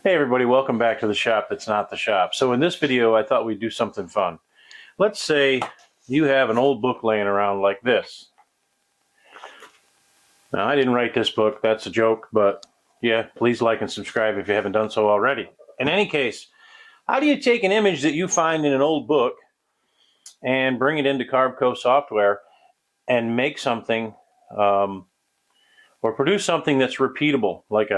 Hey everybody, welcome back to the shop that's not the shop. So in this video, I thought we'd do something fun. Let's say you have an old book laying around like this. Now, I didn't write this book, that's a joke, but yeah, please like and subscribe if you haven't done so already. In any case, how do you take an image that you find in an old book and bring it into Carveco software and make something or produce something that's repeatable, like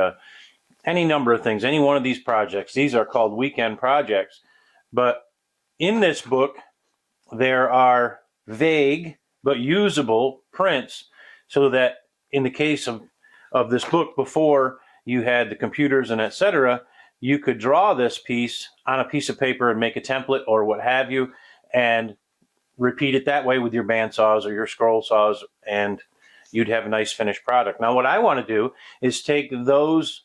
any number of things, any one of these projects. These are called weekend projects. But in this book, there are vague but usable prints so that in the case of this book, before you had the computers and etc., you could draw this piece on a piece of paper and make a template or what have you, and repeat it that way with your bandsaws or your scroll saws, and you'd have a nice finished product. Now, what I want to do is take those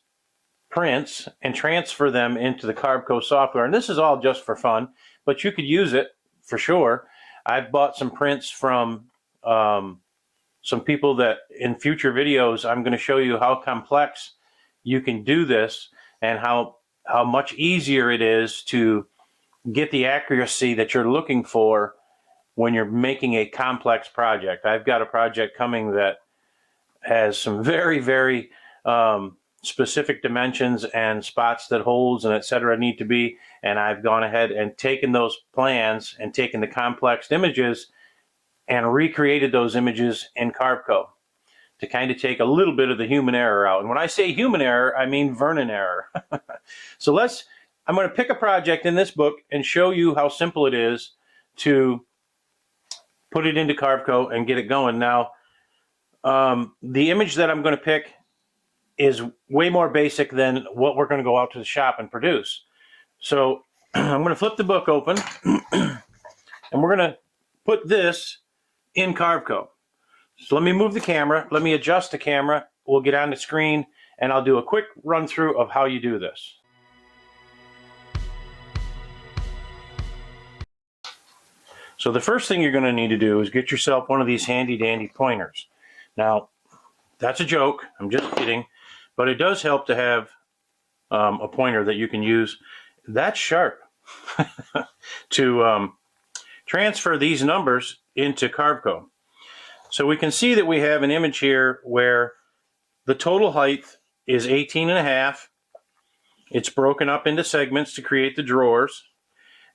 prints and transfer them into the Carveco software. And this is all just for fun, but you could use it for sure. I've bought some prints from some people that in future videos, I'm going to show you how complex you can do this and how much easier it is to get the accuracy that you're looking for when you're making a complex project. I've got a project coming that has some very specific dimensions and spots that holes and etc. need to be, and I've gone ahead and taken those plans and taken the complex images and recreated those images in Carveco to kind of take a little bit of the human error out. And when I say human error, I mean Vernon error. So I'm going to pick a project in this book and show you how simple it is to put it into Carveco and get it going. Now, the image that I'm going to pick is way more basic than what we're going to go out to the shop and produce. So I'm going to flip the book open and we're going to put this in Carveco. So let me move the camera, let me adjust the camera, we'll get on the screen and I'll do a quick run through of how you do this. So the first thing you're going to need to do is get yourself one of these handy dandy pointers. Now, that's a joke, I'm just kidding. But it does help to have a pointer that you can use that's sharp to transfer these numbers into Carveco. So we can see that we have an image here where the total height is 18.5. It's broken up into segments to create the drawers.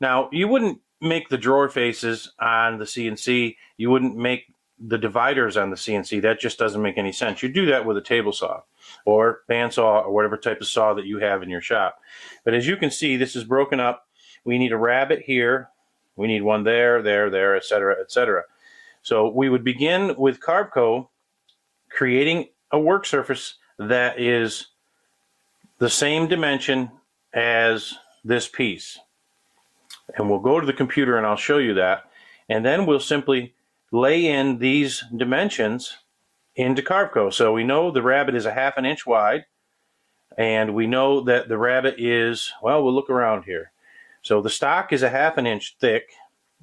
Now, you wouldn't make the drawer faces on the CNC. You wouldn't make the dividers on the CNC. That just doesn't make any sense. You do that with a table saw or bandsaw or whatever type of saw that you have in your shop. But as you can see, this is broken up. We need a rabbet here. We need one there, etc., etc. So we would begin with Carveco creating a work surface that is the same dimension as this piece. And we'll go to the computer and I'll show you that. And then we'll simply lay in these dimensions into Carveco. So we know the rabbet is a 1/2 inch wide, and we know that the rabbet is, well, we'll look around here. So the stock is a 1/2 inch thick.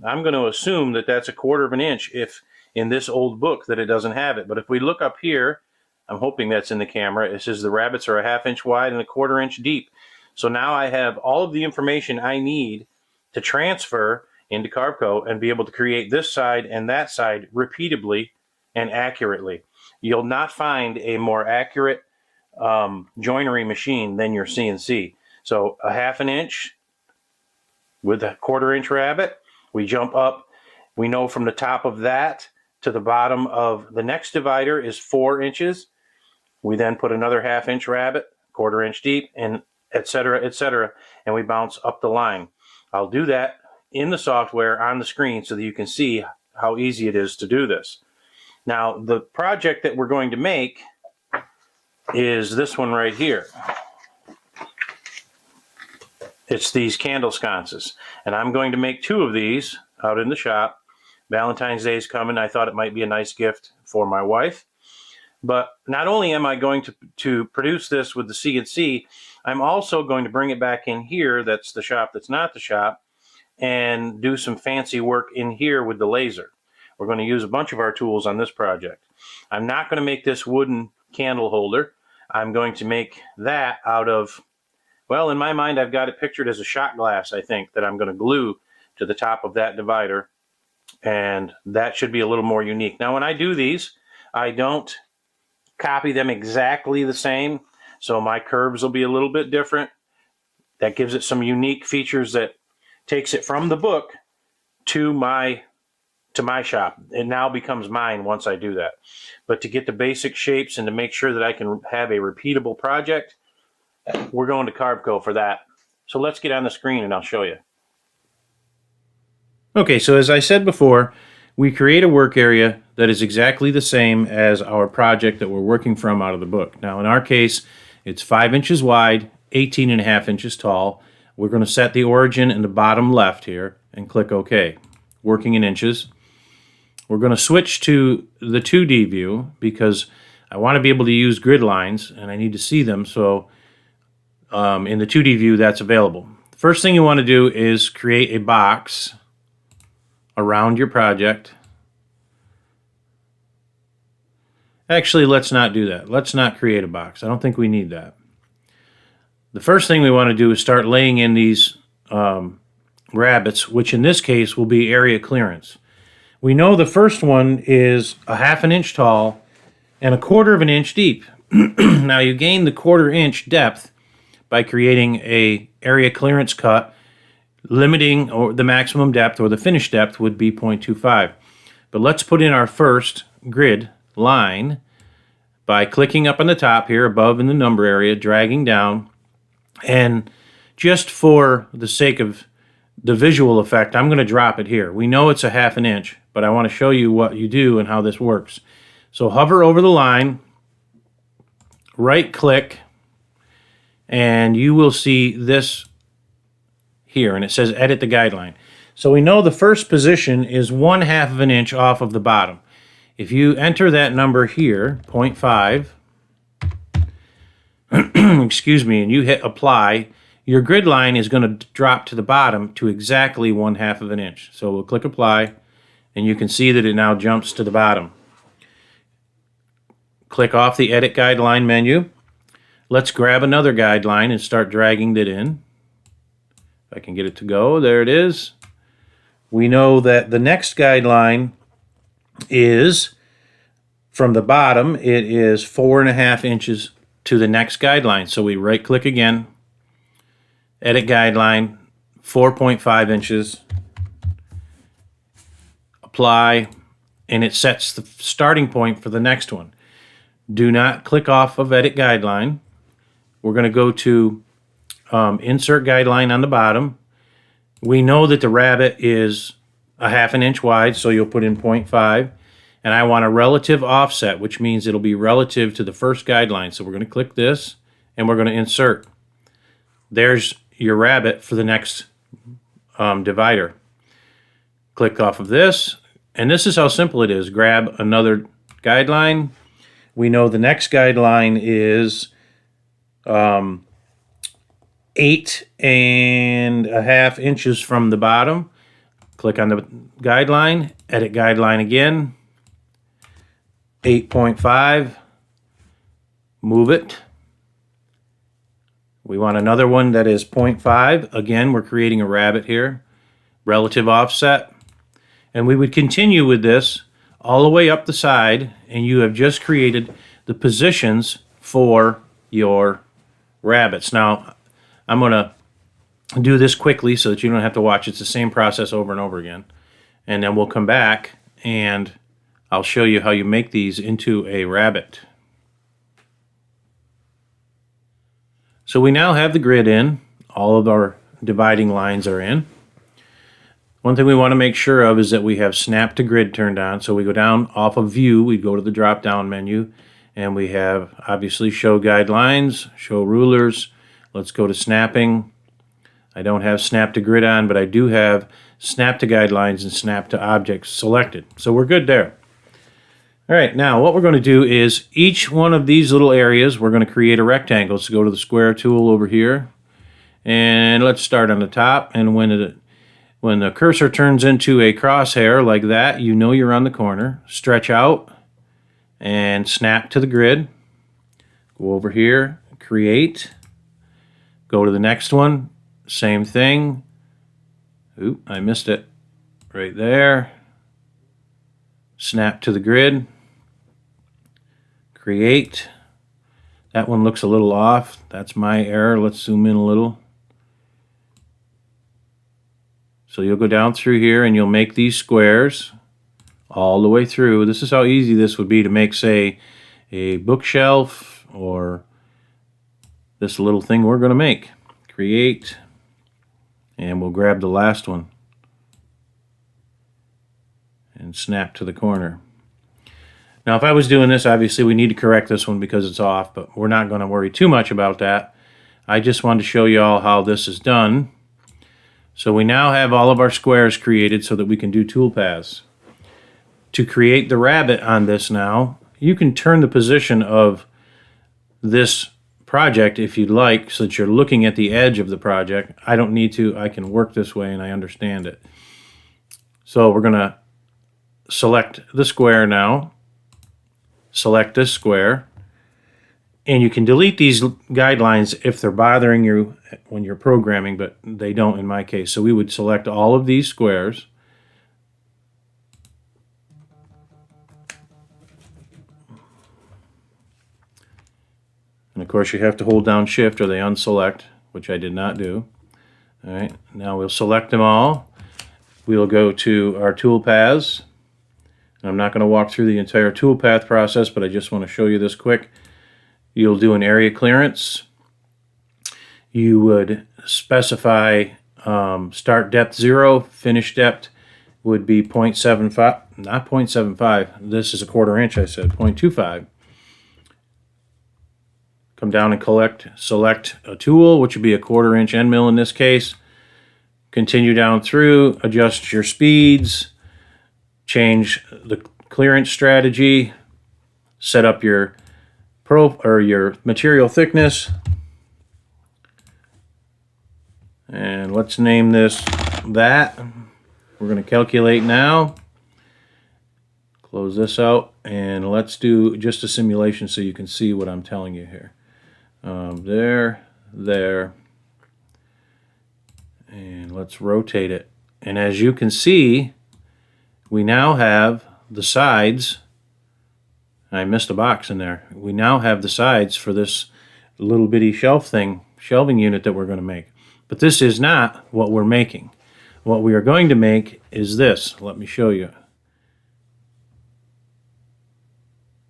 I'm going to assume that that's a 1/4 inch if in this old book that it doesn't have it. But if we look up here, I'm hoping that's in the camera, it says the rabbets are a 1/2 inch wide and a 1/4 inch deep. So now I have all of the information I need to transfer into Carveco and be able to create this side and that side repeatably and accurately. You'll not find a more accurate joinery machine than your CNC. So a 1/2 inch with a 1/4 inch rabbet, we jump up. We know from the top of that to the bottom of the next divider is 4 inches. We then put another 1/2 inch rabbet, 1/4 inch deep, and etc., etc., and we bounce up the line. I'll do that in the software on the screen so that you can see how easy it is to do this. Now, the project that we're going to make is this one right here. It's these candle sconces, and I'm going to make 2 of these out in the shop. Valentine's Day is coming. I thought it might be a nice gift for my wife. But not only am I going to produce this with the CNC, I'm also going to bring it back in here, that's the shop that's not the shop, and do some fancy work in here with the laser. We're going to use a bunch of our tools on this project. I'm not going to make this wooden candle holder. I'm going to make that out of Well, in my mind, I've got it pictured as a shot glass, I think, that I'm going to glue to the top of that divider. And that should be a little more unique. Now, when I do these, I don't copy them exactly the same. So my curves will be a little bit different. That gives it some unique features that takes it from the book to my shop. It now becomes mine once I do that. But to get the basic shapes and to make sure that I can have a repeatable project, we're going to Carveco for that. So let's get on the screen and I'll show you. Okay, so as I said before, we create a work area that is exactly the same as our project that we're working from out of the book. Now, in our case, it's 5 inches wide, 18.5 inches tall. We're going to set the origin in the bottom left here and click OK. Working in inches. We're going to switch to the 2D view because I want to be able to use grid lines and I need to see them. So in the 2D view, that's available. The first thing you want to do is create a box around your project. Actually, let's not do that. Let's not create a box. I don't think we need that. The first thing we want to do is start laying in these rabbets, which in this case will be area clearance. We know the first one is 1/2 inch tall and 1/4 inch deep. Now you gain the 1/4 inch depth by creating a area clearance cut, limiting or the maximum depth or the finished depth would be 0.25. But let's put in our first grid line by clicking up on the top here above in the number area, dragging down, and just for the sake of the visual effect, I'm going to drop it here. We know it's 1/2 inch, but I want to show you what you do and how this works. So hover over the line, right click, and you will see this here, and it says edit the guideline. So we know the first position is 1/2 inch off of the bottom. If you enter that number here, 0.5, excuse me, and you hit apply, your grid line is going to drop to the bottom to exactly 1/2 inch. So we'll click apply, and you can see that it now jumps to the bottom. Click off the edit guideline menu. Let's grab another guideline and start dragging it in. If I can get it to go, there it is. We know that the next guideline is from the bottom, it is 4.5 inches to the next guideline. So we right click again, edit guideline, 4.5 inches, apply, and it sets the starting point for the next one. Do not click off of edit guideline. We're going to go to insert guideline on the bottom. We know that the rabbet is 1/2 inch wide, so you'll put in 0.5. And I want a relative offset, which means it'll be relative to the first guideline. So we're going to click this, and we're going to insert. There's your rabbet for the next divider. Click off of this, and this is how simple it is. Grab another guideline. We know the next guideline is 8.5 inches from the bottom. Click on the guideline, edit guideline again, 8.5, move it. We want another one that is 0.5. Again, we're creating a rabbet here, relative offset. And we would continue with this all the way up the side, and you have just created the positions for your rabbets. Now, I'm going to do this quickly so that you don't have to watch. It's the same process over and over again. And then we'll come back and I'll show you how you make these into a rabbet. So we now have the grid in. All of our dividing lines are in. One thing we want to make sure of is that we have snap to grid turned on. So we go down off of view, we go to the drop down menu, and we have obviously show guidelines, show rulers. Let's go to snapping. I don't have snap to grid on, but I do have snap to guidelines and snap to objects selected. So we're good there. All right, now what we're going to do is each one of these little areas, we're going to create a rectangle. So go to the square tool over here, and let's start on the top. And when the cursor turns into a crosshair like that, you know you're on the corner. Stretch out and snap to the grid. Go over here, create, Go to the next one, same thing. Oop, I missed it. Right there. Snap to the grid. Create. That one looks a little off. That's my error. Let's zoom in a little. So you'll go down through here and you'll make these squares all the way through. This is how easy this would be to make, say, a bookshelf or this little thing we're going to make. Create, and we'll grab the last one and snap to the corner. Now if I was doing this, obviously we need to correct this one because it's off, but we're not going to worry too much about that. I just wanted to show you all how this is done. So we now have all of our squares created so that we can do toolpaths. To create the rabbit on this now, you can turn the position of this project if you'd like, so that you're looking at the edge of the project. I don't need to. I can work this way and I understand it. So we're going to select the square now. Select this square. And you can delete these guidelines if they're bothering you when you're programming, but they don't in my case. So we would select all of these squares. And of course you have to hold down Shift or they unselect, which I did not do. All right, now we'll select them all. We'll go to our toolpaths. I'm not going to walk through the entire toolpath process, but I just want to show you this quick. You'll do an area clearance. You would specify start depth 0, finish depth would be 0.75, not 0.75, this is a 1/4 inch, I said, 0.25. Come down and select a tool, which would be a 1/4 inch end mill in this case. Continue down through, adjust your speeds, change the clearance strategy, set up your your material thickness, and let's name this that. We're going to calculate now. Close this out and let's do just a simulation so you can see what I'm telling you here. There, and let's rotate it. And as you can see, we now have the sides. I missed a box in there. We now have the sides for this little bitty shelving unit that we're going to make. But this is not what we're making. What we are going to make is this. Let me show you.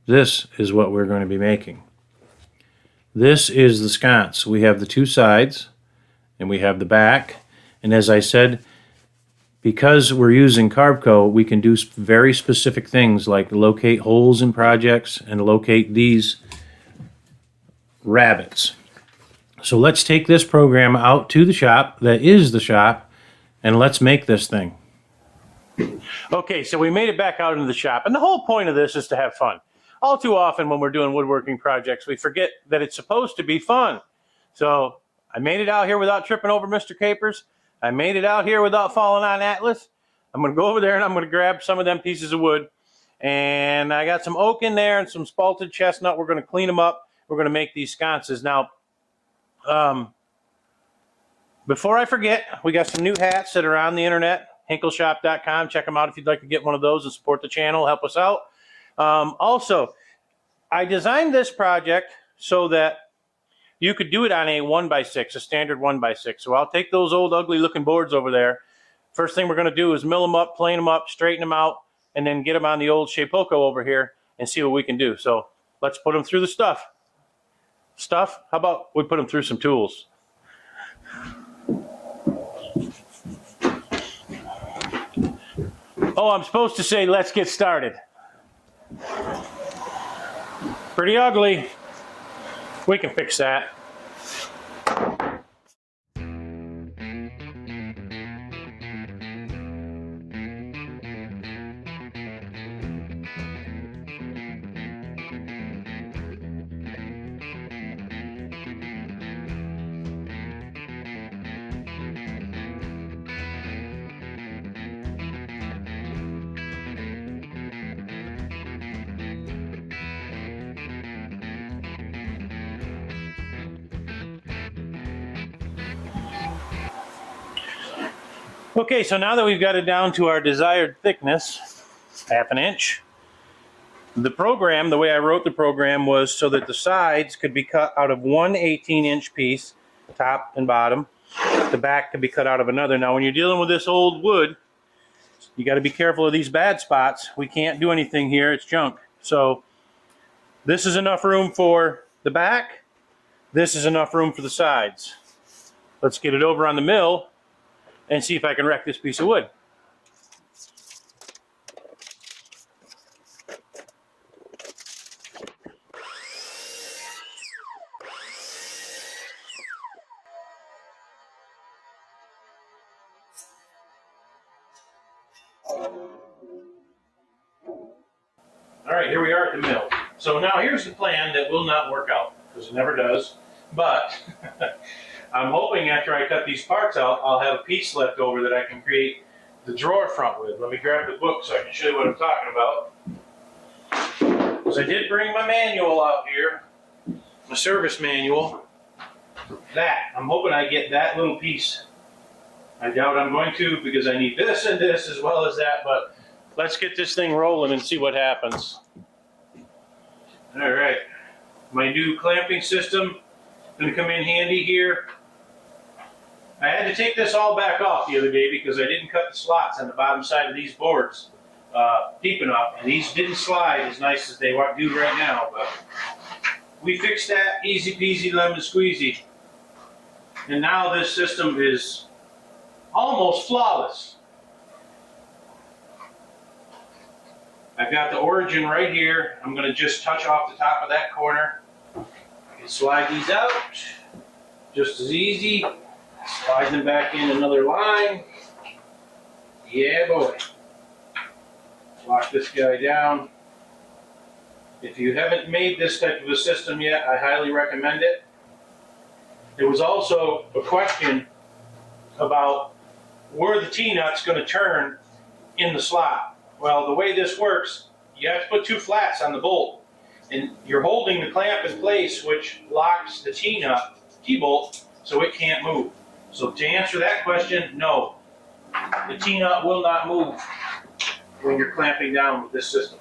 This is what we're going to be making. This is the sconce. We have the two sides and we have the back. And as I said, because we're using Carveco, we can do very specific things like locate holes in projects and locate these rabbits. So let's take this program out to the shop, that is the shop, and let's make this thing. Okay, so we made it back out into the shop, and the whole point of this is to have fun. All too often when we're doing woodworking projects, we forget that it's supposed to be fun. So I made it out here without tripping over Mr. Capers. I made it out here without falling on Atlas. I'm going to go over there and I'm going to grab some of them pieces of wood. And I got some oak in there and some spalted chestnut. We're going to clean them up. We're going to make these sconces. Now, before I forget, we got some new hats that are on the internet, hinkleshop.com. Check them out if you'd like to get one of those and support the channel, help us out. Also, I designed this project so that you could do it on a 1x6, a standard 1x6. So I'll take those old ugly looking boards over there. First thing we're going to do is mill them up, plane them up, straighten them out, and then get them on the old Shapeoko over here and see what we can do. So let's put them through the stuff. How about we put them through some tools? Oh, I'm supposed to say let's get started. Pretty ugly. We can fix that. Okay, so now that we've got it down to our desired thickness, 1/2 inch, the program, the way I wrote the program was so that the sides could be cut out of one 18-inch piece, top and bottom. The back could be cut out of another. Now, when you're dealing with this old wood, you got to be careful of these bad spots. We can't do anything here. It's junk. So this is enough room for the back. This is enough room for the sides. Let's get it over on the mill and see if I can wreck this piece of wood. All right, here we are at the mill. So now here's the plan that will not work out, because it never does. But I'm hoping after I cut these parts out, I'll have a piece left over that I can create the drawer front with. Let me grab the book so I can show you what I'm talking about. Because I did bring my manual out here, my service manual. I'm hoping I get that little piece. I doubt I'm going to, because I need this and this as well as that, but let's get this thing rolling and see what happens. All right, my new clamping system going to come in handy here. I had to take this all back off the other day because I didn't cut the slots on the bottom side of these boards deep enough, and these didn't slide as nice as they do right now, but we fixed that, easy peasy lemon squeezy. And now this system is almost flawless. I've got the origin right here. I'm going to just touch off the top of that corner. I can slide these out just as easy. Slide them back in another line. Yeah, boy. Lock this guy down. If you haven't made this type of a system yet, I highly recommend it. There was also a question about where the T-nut's going to turn in the slot. Well, the way this works, you have to put 2 flats on the bolt, and you're holding the clamp in place, which locks the T-nut, T-bolt, so it can't move. So to answer that question, no, the T-nut will not move when you're clamping down with this system.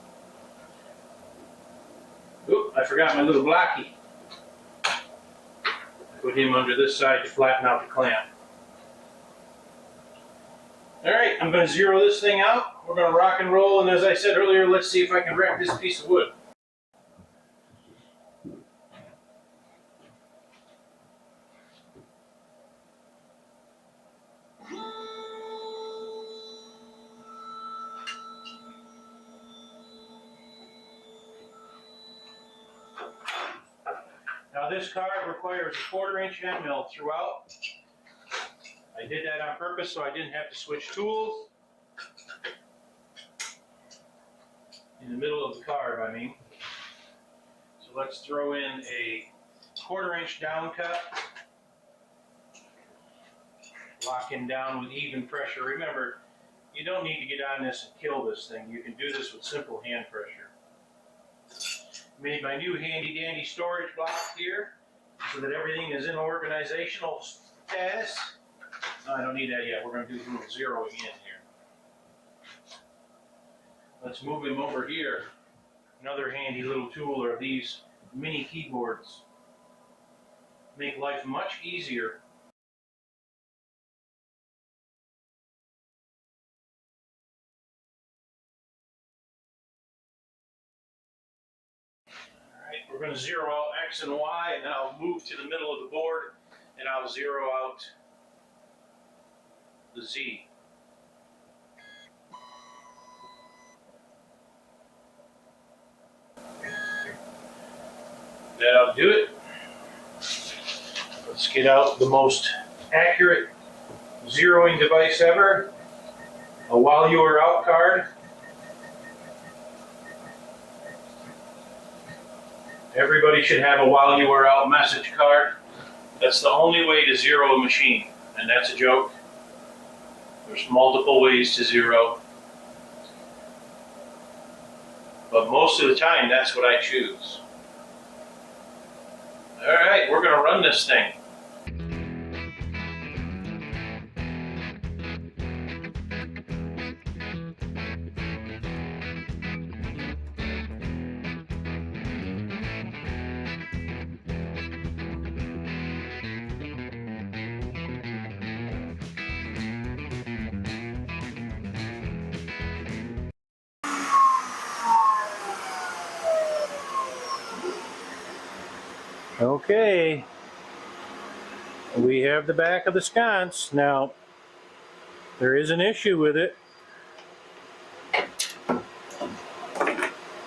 Oop, I forgot my little blocky. I put him under this side to flatten out the clamp. All right, I'm going to zero this thing out. We're going to rock and roll, and as I said earlier, let's see if I can wreck this piece of wood. Now this card requires a 1/4 inch end mill throughout. I did that on purpose so I didn't have to switch tools. In the middle of the carve, I mean. So let's throw in a 1/4 inch down cut. Lock him down with even pressure. Remember, you don't need to get on this and kill this thing. You can do this with simple hand pressure. Made my new handy dandy storage block here so that everything is in organizational status. No, I don't need that yet. We're going to do a little zeroing in here. Let's move him over here. Another handy little tool are these mini keyboards. Make life much easier. Alright, we're going to zero out X and Y, and then I'll move to the middle of the board and I'll zero out the Z. That'll do it. Let's get out the most accurate zeroing device ever, a while you were out card. Everybody should have a while you were out message card. That's the only way to zero a machine, and that's a joke. There's multiple ways to zero, but most of the time that's what I choose. All right, we're going to run this thing. Okay, we have the back of the sconce. Now, there is an issue with it.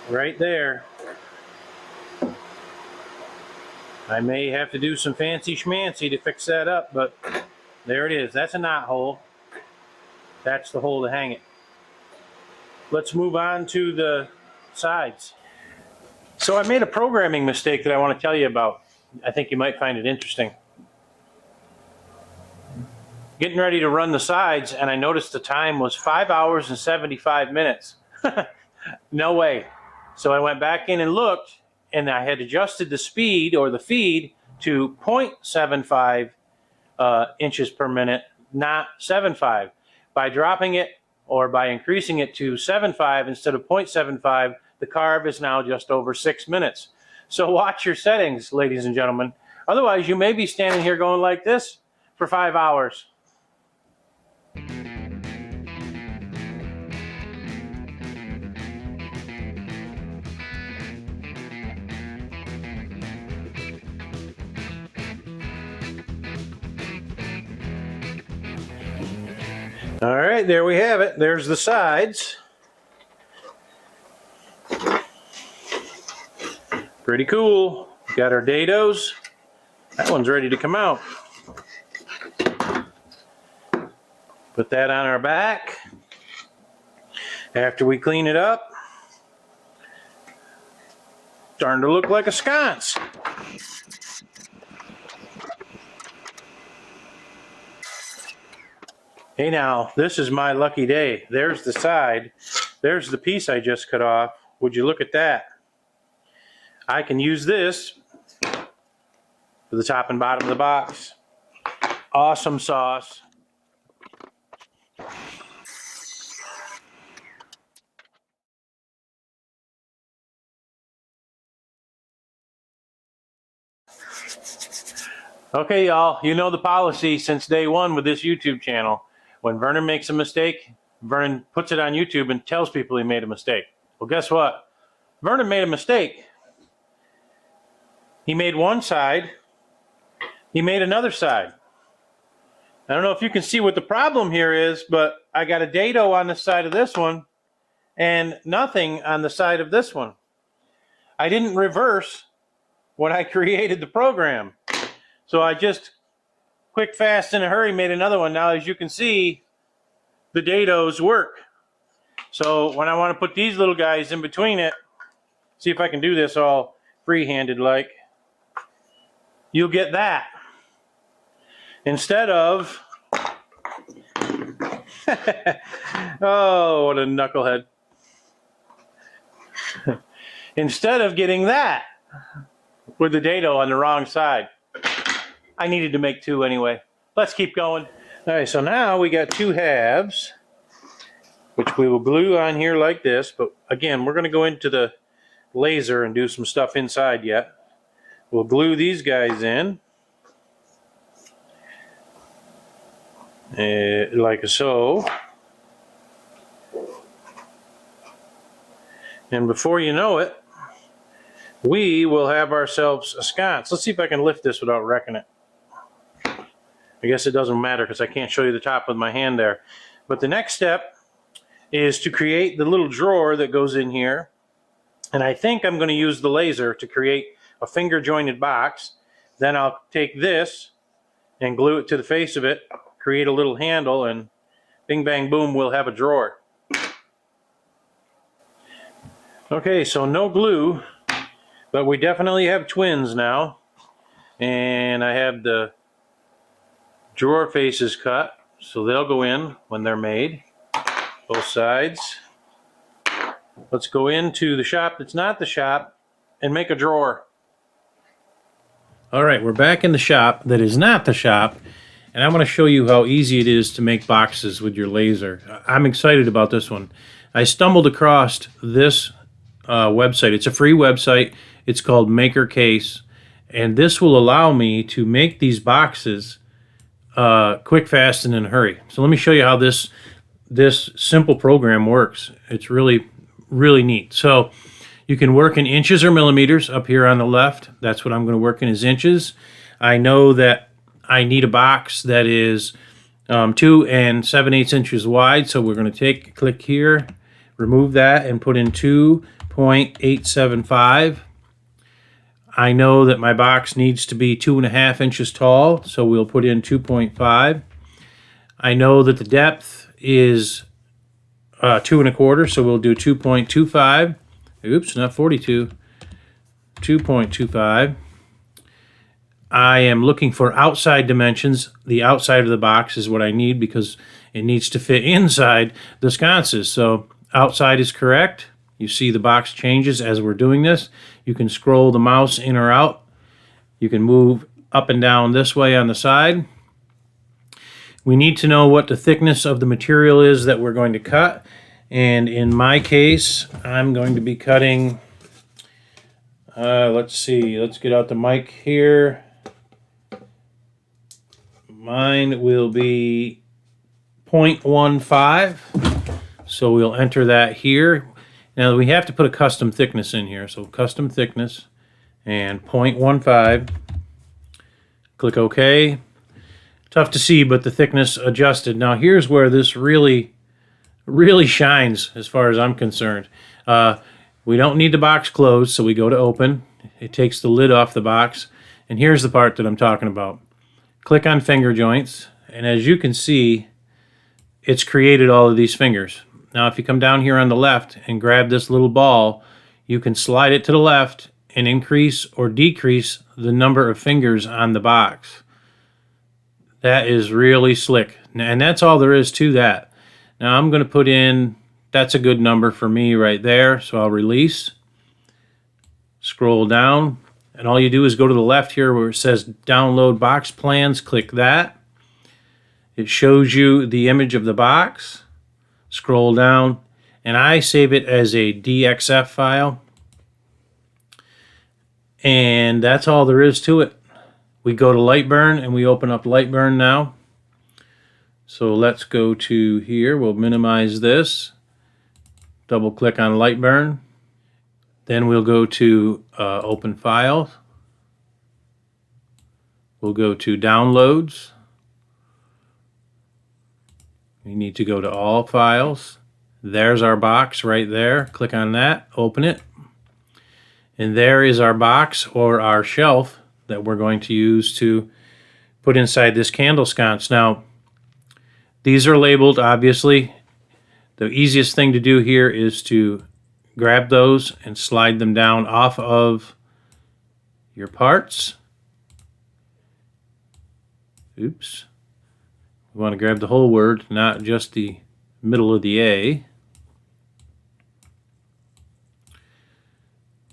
Right there. I may have to do some fancy schmancy to fix that up, but there it is. That's a knot hole. That's the hole to hang it. Let's move on to the sides. So I made a programming mistake that I want to tell you about. I think you might find it interesting. Getting ready to run the sides, and I noticed the time was 5 hours and 75 minutes. No way. So I went back in and looked, and I had adjusted the speed or the feed to 0.75 inches per minute, not 7.5. By dropping it or by increasing it to 7.5 instead of 0.75, the carve is now just over 6 minutes. So watch your settings, ladies and gentlemen. Otherwise, you may be standing here going like this for 5 hours. All right, there we have it. There's the sides. Pretty cool. Got our dados. That one's ready to come out. Put that on our back. After we clean it up, starting to look like a sconce. Hey now, this is my lucky day. There's the side. There's the piece I just cut off. Would you look at that? I can use this for the top and bottom of the box. Awesome sauce. Okay, y'all, you know the policy since day one with this YouTube channel. When Vernon makes a mistake, Vernon puts it on YouTube and tells people he made a mistake. Well, guess what? Vernon made a mistake. He made one side. He made another side. I don't know if you can see what the problem here is, but I got a dado on the side of this one and nothing on the side of this one. I didn't reverse when I created the program. So I just quick, fast, in a hurry made another one. Now, as you can see, the dados work. So when I want to put these little guys in between it, see if I can do this all free-handed like, you'll get that. Instead of, oh, what a knucklehead. Instead of getting that with the dado on the wrong side. I needed to make two anyway. Let's keep going. All right, so now we got two halves, which we will glue on here like this. But again, we're going to go into the laser and do some stuff inside yet. We'll glue these guys in. Like so. And before you know it, we will have ourselves a sconce. Let's see if I can lift this without wrecking it. I guess it doesn't matter because I can't show you the top with my hand there. But the next step is to create the little drawer that goes in here. And I think I'm going to use the laser to create a finger jointed box. Then I'll take this and glue it to the face of it, create a little handle, and bing, bang, boom, we'll have a drawer. Okay, so no glue, but we definitely have twins now. And I have the drawer faces cut, so they'll go in when they're made, both sides. Let's go into the shop that's not the shop and make a drawer. All right, we're back in the shop that is not the shop, and I'm going to show you how easy it is to make boxes with your laser. I'm excited about this one. I stumbled across this website. It's a free website. It's called Maker Case, and this will allow me to make these boxes quick, fast, and in a hurry. So let me show you how this simple program works. It's really, really neat. So You can work in inches or millimeters up here on the left. That's what I'm going to work in, is inches. I know that I need a box that is 2 7/8 inches wide, so we're going to click here, remove that, and put in 2.875. I know that my box needs to be 2.5 inches tall, so we'll put in 2.5. I know that the depth is 2.25, so we'll do 2.25. Oops, not 42. 2.25. I am looking for outside dimensions. The outside of the box is what I need because it needs to fit inside the sconces. So outside is correct. You see the box changes as we're doing this. You can scroll the mouse in or out. You can move up and down this way on the side. We need to know what the thickness of the material is that we're going to cut. And in my case, I'm going to be cutting, let's see, let's get out the mic here. Mine will be 0.15. So we'll enter that here. Now we have to put a custom thickness in here. So custom thickness and 0.15. Click OK. Tough to see, but the thickness adjusted. Now here's where this really shines as far as I'm concerned. We don't need the box closed, so we go to open. It takes the lid off the box. And here's the part that I'm talking about. Click on finger joints, and as you can see, it's created all of these fingers. Now if you come down here on the left and grab this little ball, you can slide it to the left and increase or decrease the number of fingers on the box. That is really slick, and that's all there is to that. Now I'm going to put in, that's a good number for me right there, so I'll release, scroll down, and all you do is go to the left here where it says download box plans, click that. It shows you the image of the box. Scroll down, and I save it as a DXF file. And that's all there is to it. We go to Lightburn, and we open up Lightburn now. So let's go to here. We'll minimize this. Double click on Lightburn. Then we'll go to Open Files. We'll go to Downloads. We need to go to All Files. There's our box right there. Click on that, open it. And there is our box or our shelf that we're going to use to put inside this candle sconce. Now, these are labeled, obviously. The easiest thing to do here is to grab those and slide them down off of your parts. Oops. We want to grab the whole word, not just the middle of the A.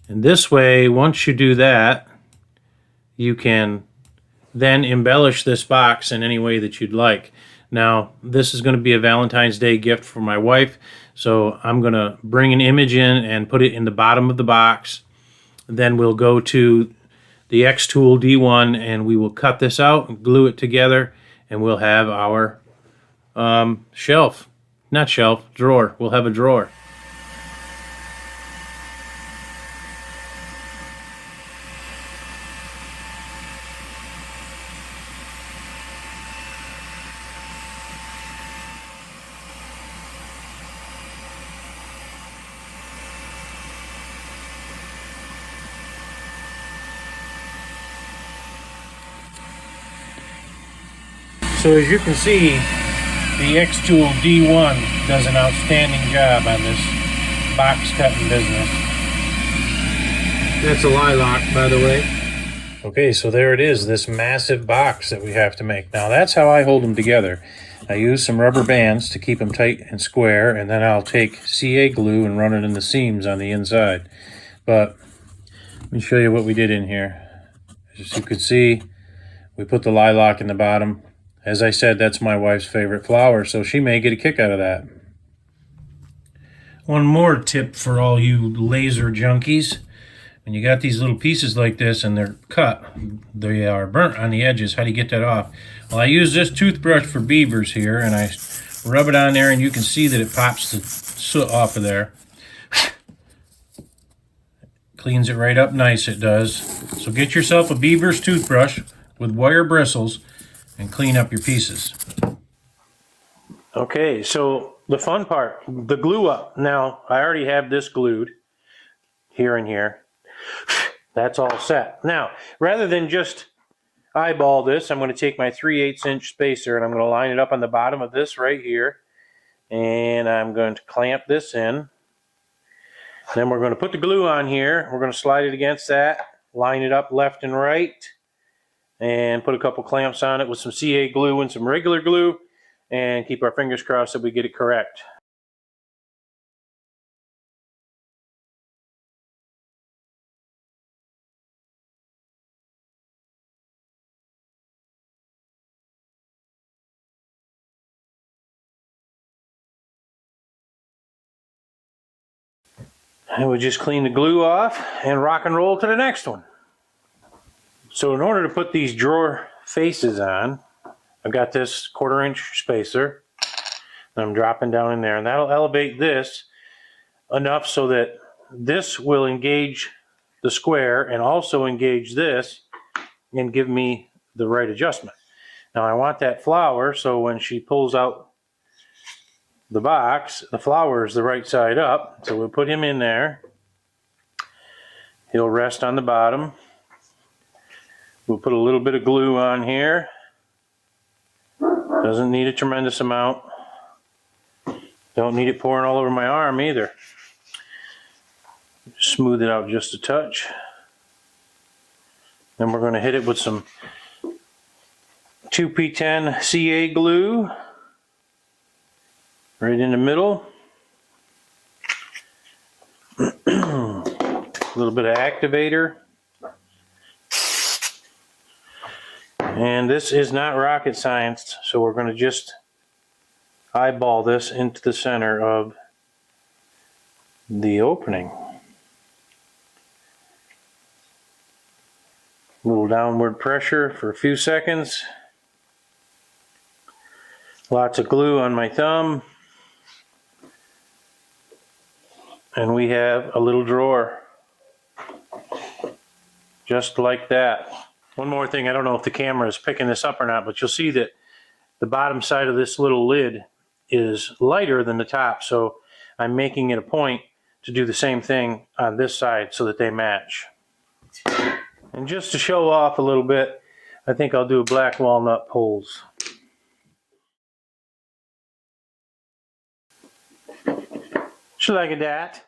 And this way, once you do that, you can then embellish this box in any way that you'd like. Now, this is going to be a Valentine's Day gift for my wife, so I'm going to bring an image in and put it in the bottom of the box. Then we'll go to the X tool D1 and we will cut this out and glue it together, and we'll have our shelf. Not shelf, drawer. We'll have a drawer. So as you can see, the X Tool D1 does an outstanding job on this box cutting business. That's a lilac, by the way. Okay, so there it is, this massive box that we have to make. Now that's how I hold them together. I use some rubber bands to keep them tight and square, and then I'll take CA glue and run it in the seams on the inside. But let me show you what we did in here. As you can see, we put the lilac in the bottom. As I said, that's my wife's favorite flower, so she may get a kick out of that. One more tip for all you laser junkies. When you got these little pieces like this and they're cut, they are burnt on the edges. How do you get that off? Well, I use this toothbrush for beavers here, and I rub it on there, and you can see that it pops the soot off of there. Cleans it right up nice, it does. So get yourself a Beaver's toothbrush with wire bristles and clean up your pieces. Okay, so the fun part, the glue up. Now, I already have this glued here and here. That's all set. Now, rather than just eyeball this, I'm going to take my 3/8 inch spacer and I'm going to line it up on the bottom of this right here. And I'm going to clamp this in. Then we're going to put the glue on here. We're going to slide it against that, line it up left and right, and put a couple clamps on it with some CA glue and some regular glue, and keep our fingers crossed that we get it correct. And we just clean the glue off and rock and roll to the next one. So in order to put these drawer faces on, I've got this 1/4 inch spacer and I'm dropping down in there, and that'll elevate this enough so that this will engage the square and also engage this and give me the right adjustment. Now I want that flower so when she pulls out the box, the flower is the right side up. So we'll put him in there. He'll rest on the bottom. We'll put a little bit of glue on here. Doesn't need a tremendous amount. Don't need it pouring all over my arm either. Smooth it out just a touch. Then we're going to hit it with some 2P10 CA glue. Right in the middle. A little bit of activator. And this is not rocket science, so we're going to just eyeball this into the center of the opening. A little downward pressure for a few seconds. Lots of glue on my thumb. And we have a little drawer. Just like that. One more thing, I don't know if the camera is picking this up or not, but you'll see that the bottom side of this little lid is lighter than the top, so I'm making it a point to do the same thing on this side so that they match. And just to show off a little bit, I think I'll do black walnut poles. Just like that.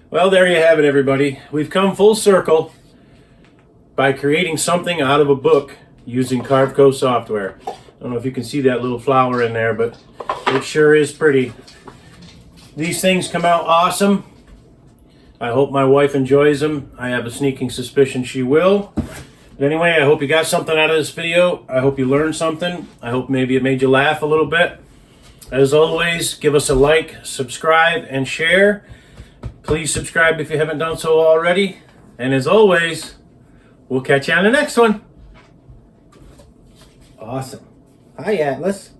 Well, there you have it, everybody. We've come full circle by creating something out of a book using Carveco software. I don't know if you can see that little flower in there, but it sure is pretty. These things come out awesome. I hope my wife enjoys them. I have a sneaking suspicion she will. But anyway, I hope you got something out of this video. I hope you learned something. I hope maybe it made you laugh a little bit. As always, give us a like, subscribe, and share. Please subscribe if you haven't done so already. And as always, we'll catch you on the next one. Awesome. Hi, Atlas.